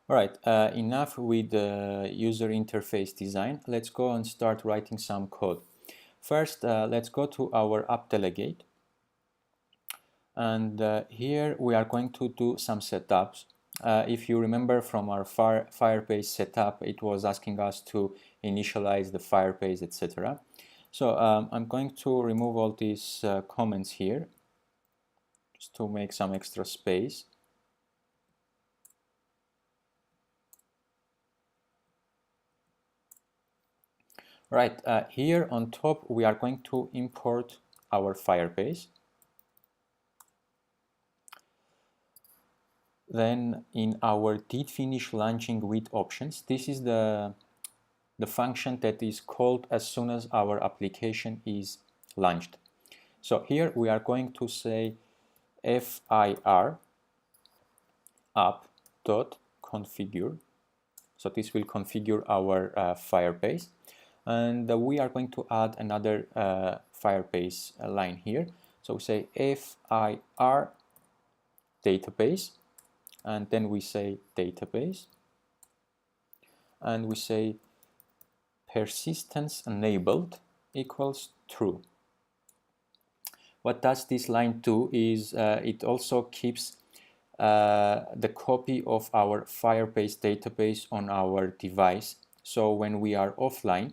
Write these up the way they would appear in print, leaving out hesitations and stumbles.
Alright, enough with the user interface design. Let's go and start writing some code. First, let's go to our app delegate. And here we are going to do some setups. If you remember from our Firebase setup, it was asking us to initialize the Firebase, etc. So I'm going to remove all these comments here just to make some extra space. Right, here on top we are going to import our Firebase. Then in our did finish launching with options, this is the function that is called as soon as our application is launched. So here we are going to say fir app.configure. So this will configure our Firebase, and we are going to add another Firebase line here. So we say fir database, and then we say database, and we say persistence enabled equals true. What does this line do is it also keeps the copy of our Firebase database on our device. So when we are offline,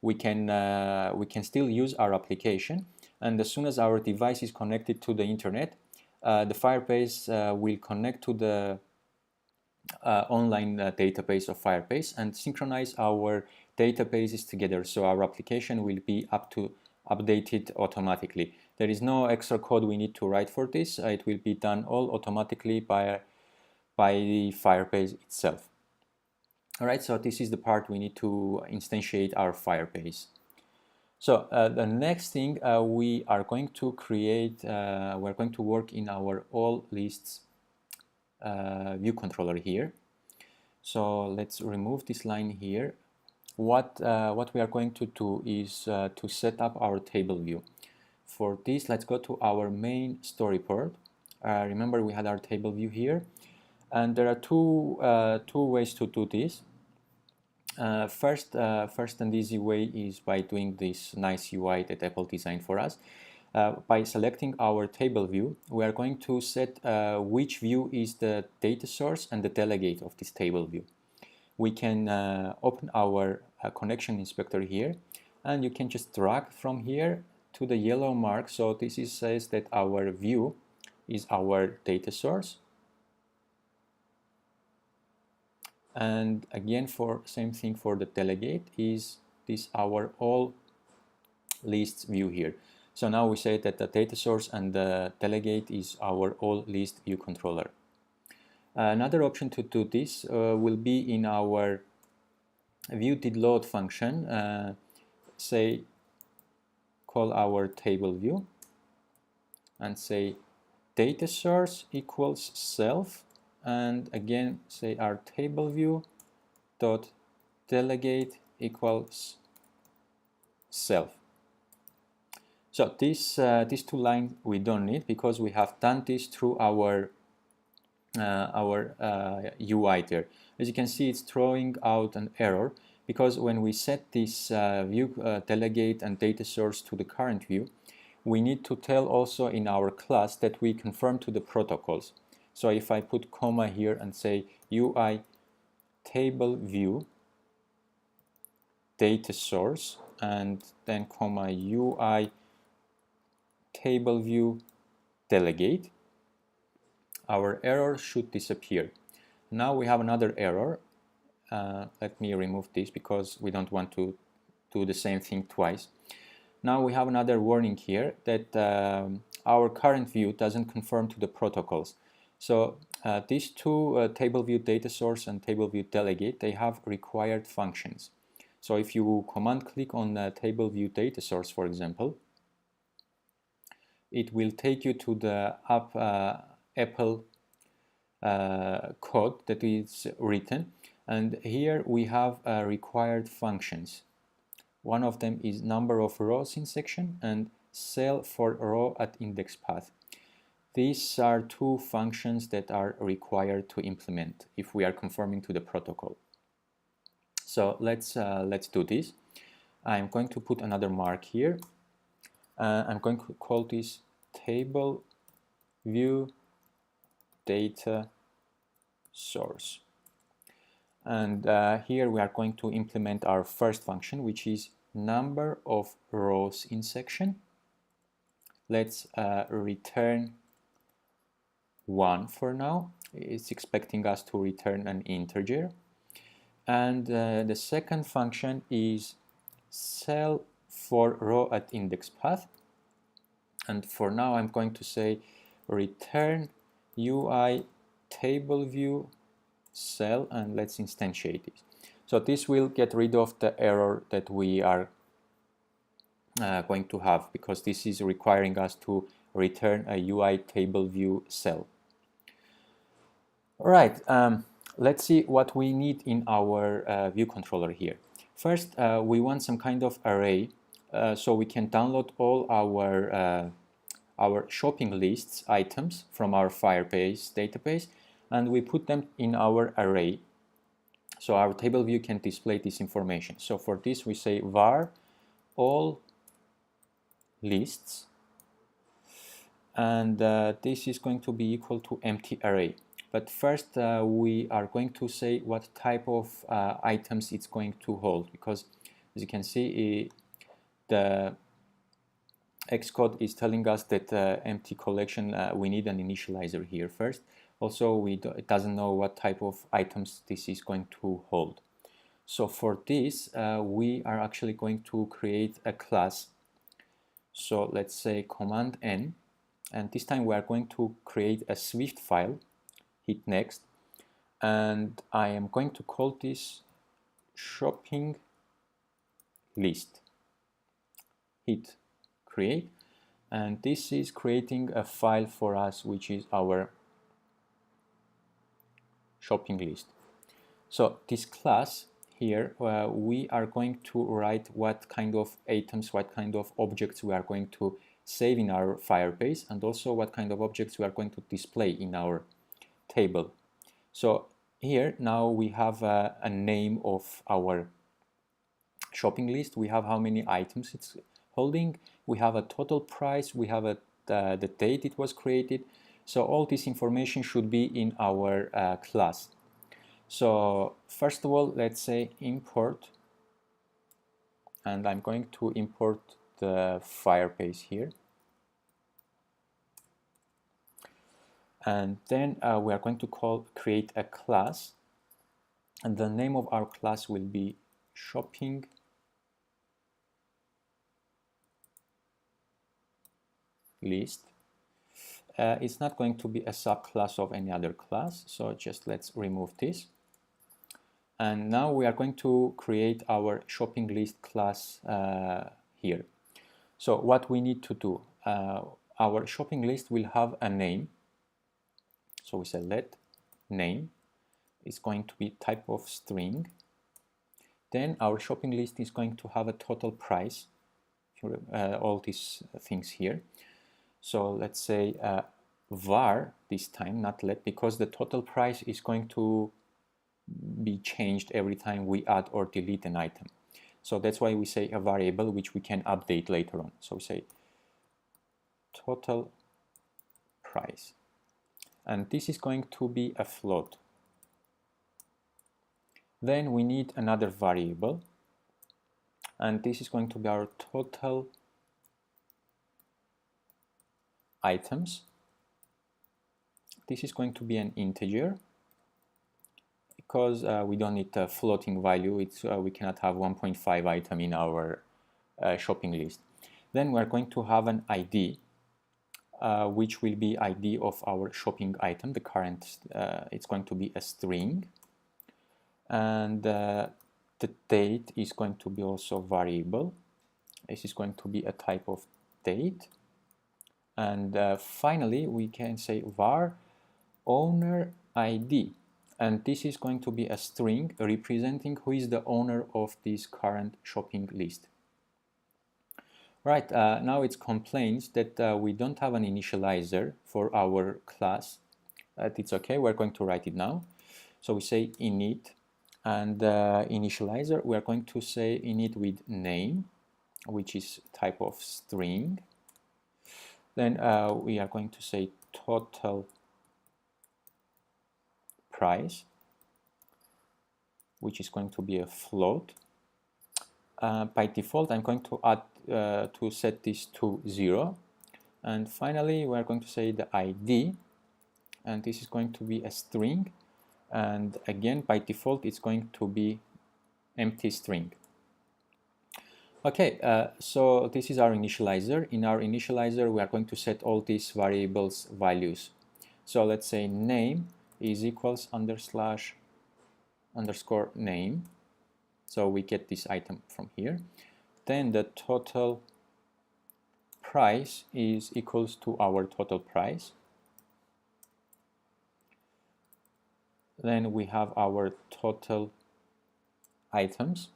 we can still use our application, and as soon as our device is connected to the internet, the Firebase will connect to the online database of Firebase and synchronize our databases together, so our application will be updated automatically. There is no extra code we need to write for this. It will be done all automatically by the Firebase itself. Alright, so this is the part we need to instantiate our Firebase. So the next thing we are going to create, we're going to work in our all lists view controller here. So let's remove this line here. What we are going to do is to set up our table view. For this, let's go to our main storyboard. Remember, we had our table view here, and there are two ways to do this. First and easy way is by doing this nice UI that Apple designed for us. By selecting our table view, we are going to set which view is the data source and the delegate of this table view. We can open our connection inspector here, and you can just drag from here to the yellow mark. So this says that our view is our data source. And again, for same thing for the delegate, is this our all lists view here. So now we say that the data source and the delegate is our all list view controller. Another option to do this will be in our view did load function. Say call our table view and say data source equals self, and again say our table view dot delegate equals self. So these two lines we don't need because we have done this through our UI there. As you can see, it's throwing out an error because when we set this view delegate and data source to the current view, we need to tell also in our class that we confirm to the protocols. So if I put comma here and say UI table view data source and then comma UI table view delegate, our error should disappear. Now we have another error. Let me remove this because we don't want to do the same thing twice. Now we have another warning here that our current view doesn't conform to the protocols. So these two table view data source and table view delegate, they have required functions. So if you command click on the table view data source, for example, it will take you to the Apple code that is written, and here we have required functions. One of them is number of rows in section and cell for row at index path. These are two functions that are required to implement if we are conforming to the protocol. So let's do this. I'm going to put another mark here. I'm going to call this table view data source. And here we are going to implement our first function, which is number of rows in section. Let's return 1 for now. It's expecting us to return an integer. And the second function is cell for row at index path. And for now I'm going to say return UI table view cell, and let's instantiate it. So this will get rid of the error that we are going to have, because this is requiring us to return a UI table view cell. All right, let's see what we need in our view controller here. First, we want some kind of array so we can download all our shopping lists items from our Firebase database, and we put them in our array so our table view can display this information. So for this we say var all lists, and this is going to be equal to empty array. But first we are going to say what type of items it's going to hold, because as you can see the Xcode is telling us that empty collection, we need an initializer here first. Also, it doesn't know what type of items this is going to hold. So for this, we are actually going to create a class. So let's say Command N, and this time we are going to create a Swift file. Hit next, and I am going to call this shopping list. Hit create, and this is creating a file for us, which is our shopping list. So this class here, we are going to write what kind of items, what kind of objects we are going to save in our Firebase, and also what kind of objects we are going to display in our table. So here now we have a name of our shopping list. We have how many items it's holding. We have a total price. We have the date it was created. So all this information should be in our class. So first of all, let's say import, and I'm going to import the Firebase here. And then we are going to create a class, and the name of our class will be shopping list. It's not going to be a subclass of any other class, so just let's remove this. And now we are going to create our shopping list class here. So what we need to do, our shopping list will have a name. So we say let name is going to be type of string. Then our shopping list is going to have a total price, all these things here. So let's say var this time, not let, because the total price is going to be changed every time we add or delete an item. So that's why we say a variable which we can update later on. So we say total price. And this is going to be a float. Then we need another variable, and this is going to be our total items. This is going to be an integer, because we don't need a floating value. We cannot have 1.5 item in our shopping list. Then we're going to have an ID, which will be ID of our shopping item. The current, it's going to be a string, and the date is going to be also variable. This is going to be a type of date. And finally, we can say var owner ID, and this is going to be a string representing who is the owner of this current shopping list. Right, now it complains that we don't have an initializer for our class. It's okay, we're going to write it now. So we say init, and initializer, we are going to say init with name, which is type of string. Then we are going to say total price, which is going to be a float. By default, I'm going to add to set this to 0. And finally, we're going to say the ID, and this is going to be a string. And again, by default, it's going to be empty string. Okay, so this is our initializer. In our initializer, we are going to set all these variables values. So let's say name is equals underscore name. So we get this item from here. Then the total price is equals to our total price. Then we have our total items.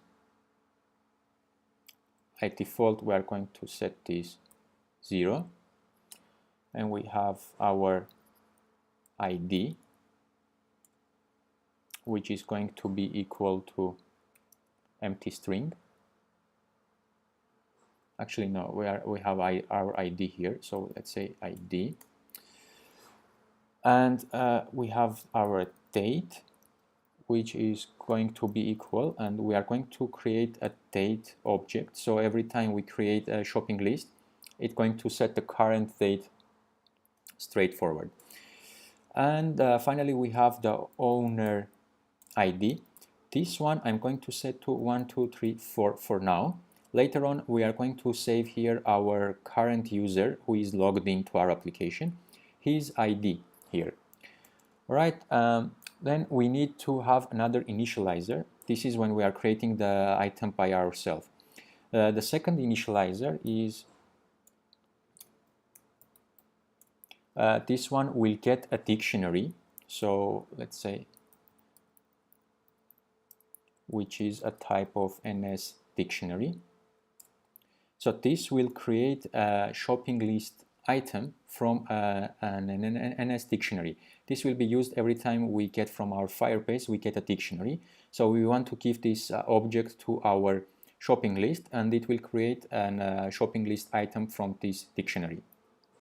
By default, we are going to set this 0. And we have our ID, which is going to be equal to empty string. Actually, no, we have our ID here, so let's say ID. And we have our date, which is going to be equal, and we are going to create a date object. So every time we create a shopping list, it's going to set the current date straightforward. And finally, we have the owner ID. This one I'm going to set to 1, 2, 3, 4 for now. Later on, we are going to save here our current user who is logged into our application, his ID here. All right, then we need to have another initializer. This is when we are creating the item by ourselves. The second initializer is this one will get a dictionary. So let's say, which is a type of NS dictionary. So this will create a shopping list item from an NS dictionary. This will be used every time we get from our Firebase, we get a dictionary. So we want to give this object to our shopping list, and it will create a shopping list item from this dictionary.